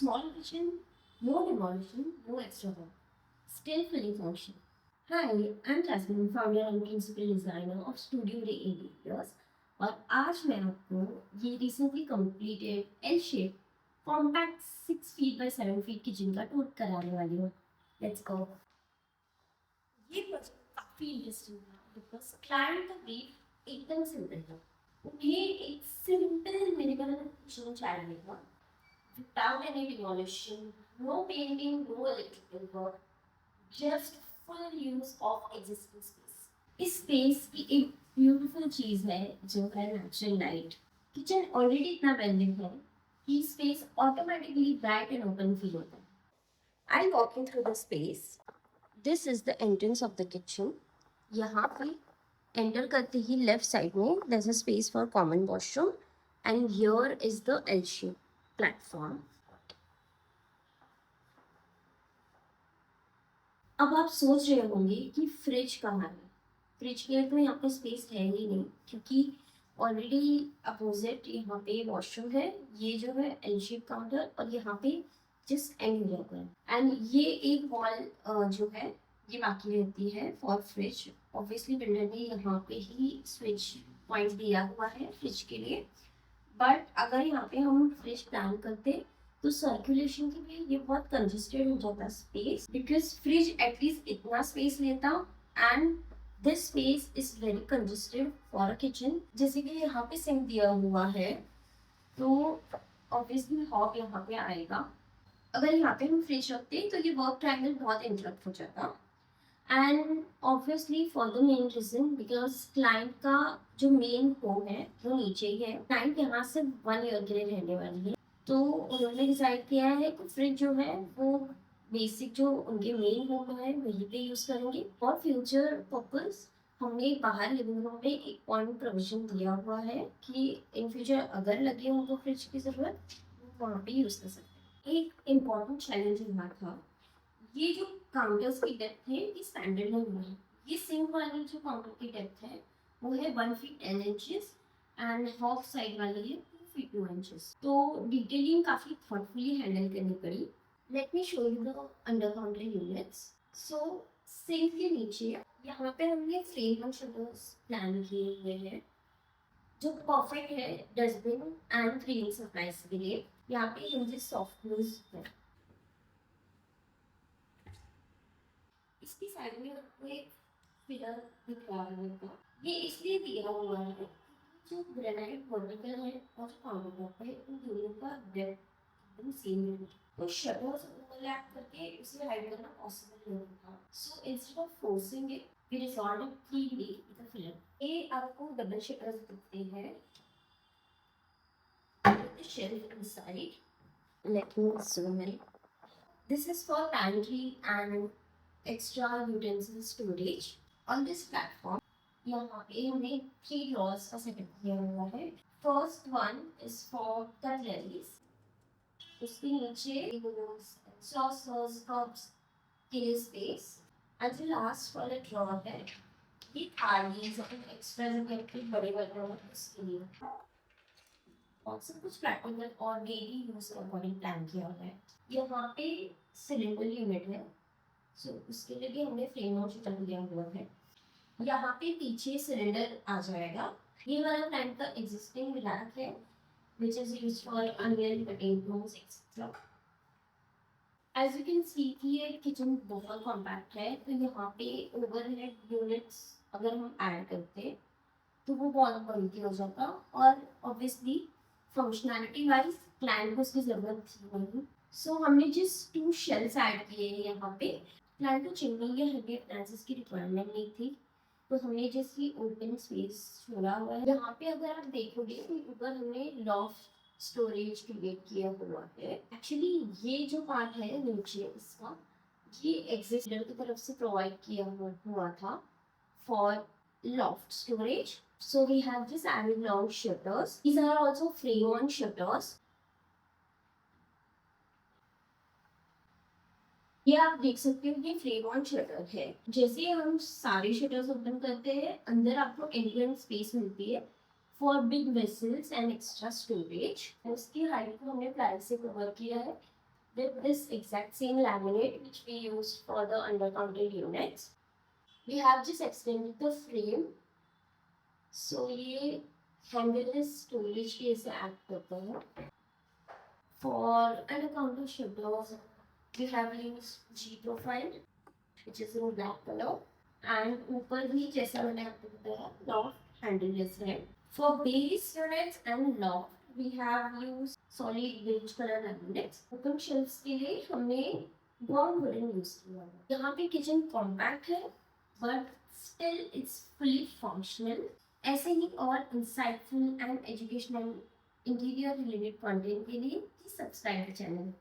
small kitchen, no demolition, no extra work, still fully functional. Hi, I'm Jasmine, founder and principal designer of Studio Ray Interiors. और आज मैं आपको ये recently completed L shape compact 6 feet by 7 feet kitchen का tour कराने वाली हूँ. Let's go. ये प्रोजेक्ट काफी इंटरेस्टिंग था बिकॉज क्लाइंट का ब्रीफ एकदम सिंपल था. उन्हें एक सिंपल मिनिमल किचन चाहिए था without any demolition, no painting, no electrical work, just full use of existing space. इस स्पेस की एक ब्यूटीफुल चीज है जो है नेचुरल लाइट. किचन ऑलरेडी इतना वेल्डिंग है कि space automatically bright and open feel होता है. I walking through the space. This is the entrance of the kitchen. यहाँ पे एंटर करते ही लेफ्ट साइड में there is a space for common washroom and here is the L shape platform. अब आप सोच रहे होंगे कि फ्रिज कहाँ है. फ्रिज के लिए तो यहाँ पे स्पेस है ही नहीं क्योंकि ऑलरेडी अपोजिट यहाँ पे वॉशरूम है. ये जो है एल शेप काउंटर और यहाँ पे जस्ट एंड हो जाता है एंड ये एक वॉल जो है ये बाकी रहती है फॉर फ्रिज. ऑब्वियसली बिल्डर ने यहाँ पे ही स्विच पॉइंट दिया हुआ है फ्रिज के लिए. बट अगर यहाँ पे हम फ्रिज प्लान करते तो सर्कुलेशन के लिए ये बहुत कंजेस्टेड हो जाता स्पेस बिकॉज फ्रिज एटलीस्ट इतना स्पेस लेता and this space is very congested for a kitchen. जैसे कि यहाँ पे सिंक दिया हुआ है तो ऑब्वियसली हॉब यहाँ पे आएगा. अगर यहाँ पे हम फ्रिज रखते तो ये वर्क ट्रायंगल बहुत इंटरप्ट हो जाता. And obviously for the main reason because client का जो मेन होम है वो नीचे ही है. क्लाइंट यहाँ से 1 ईयर के लिए रहने वाली है तो उन्होंने डिसाइड किया है कि फ्रिज जो है वो बेसिक जो उनके मेन होम है वहीं पे यूज़ करेंगे. और फ्यूचर पर्पस हमने बाहर लिविंग रूम में एक पॉइंट प्रोविजन दिया हुआ है कि इन फ्यूचर अगर लगे उनको फ्रिज की ज़रूरत वो वहाँ पे यूज़ कर सकते हैं. एक इम्पॉर्टेंट चैलेंज यहाँ था ये जो काउंटर्स की डेप्थ है ये स्टैंडर्ड नहीं है. ये सिंक वाली जो काउंटर की डेप्थ है वो है 1 feet 10 inches and half side वाली है 2 फीट 2 इंचेस. तो डिटेलिंग काफ़ी थॉटफुली हैंडल करनी पड़ी. Let me show you the under counter units. So sink के नीचे यहाँ पे हमने फ्रेम शटर्स प्लान किए हुए हैं जो परफेक्ट है डस्टबिन एंड क्लीनिंग सप्लाईज के लिए. यहाँ पे हिंजेस सॉफ्ट क्लोज है. इसकी साइड में आपको एक पिलर दिख रहा होगा. ये इसलिए दिया हुआ है जो ग्रेनाइट वर्टिकल है और काउंटर टॉप है इन दोनों का डेप्थ एकदम सेम है तो शटर्स ओवरलैप करके उसे हाइड करना पॉसिबल नहीं था. So instead of forcing it we resolved it cleanly with a filler. ये आपको डबल शटर्स दिखते हैं with the shelf inside. Let me zoom in. This is for pantry and extra utensil storage. On this platform, यहाँ पे हमने 3 drawers का setup किया हुआ है. First one is for cutleries. उसके नीचे सॉसर्स कप्स के लिए स्पेस. एंड जो लास्ट वाला ड्रॉअर है ये थालीज और एक्स्ट्रा के बड़े बर्तन उसके लिए. और सब कुछ प्रैक्टिकल और डेली यूज के अकॉर्डिंग प्लान किया हुआ है. यहाँ पे सिलेंडर यूनिट है सो उसके लिए भी हमने फ्रेम और शटर दिया हुआ है. यहाँ पे पीछे सिलेंडर आ जाएगा. ये वाला प्लांट का एग्जिस्टिंग रैक है which is used for onion, potatoes, etc. As you can see कि ये किचन बहुत कॉम्पैक्ट है तो यहाँ पे ओवरहेड यूनिट्स अगर हम ऐड करते तो वो बहुत बल्कि हो जाता और ऑब्वियसली फंक्शनैलिटी वाइज प्लांट को उसकी ज़रूरत थी नहीं. सो हमने जिस 2 शेल्स ऐड किए हैं यहाँ पे प्लांट को चिमनी या हेवी अप्लायंसेस की रिक्वायरमेंट नहीं थी तो हमने जैसे ओपन स्पेस छोड़ा हुआ है. यहाँ पे अगर आप देखोगे तो ऊपर हमने लॉफ्ट स्टोरेज क्रिएट किया हुआ है. एक्चुअली ये जो पार्ट है नीचे इसका ये एग्जिस्टर की तरफ से प्रोवाइड किया हुआ था for loft storage. So we have this added long shutters. These are also frame-on shutters. ये आप देख सकते हो ये फ्रेम ऑन शटर है. जैसे हम सारे शटर्स ओपन करते हैं अंदर आपको एंड स्पेस मिलती है for big vessels and extra storage. उसकी हाइट को हमने प्लाई से कवर किया है with this exact same laminate which we used for the undercounted units. We have just extended the frame. So ये handleless storage के से act करता है. For undercounter shutters, we have used G profile, which is in black color, and ऊपर भी जैसा मैंने आपको बताया loft handleless है. For base units and loft, we have used solid beige color laminates. Open shelves के लिए हमने warm wooden use किया है. यहाँ पे kitchen compact है, but still it's fully functional. ऐसे ही और insightful and educational interior related content के लिए सब्सक्राइब चैनल.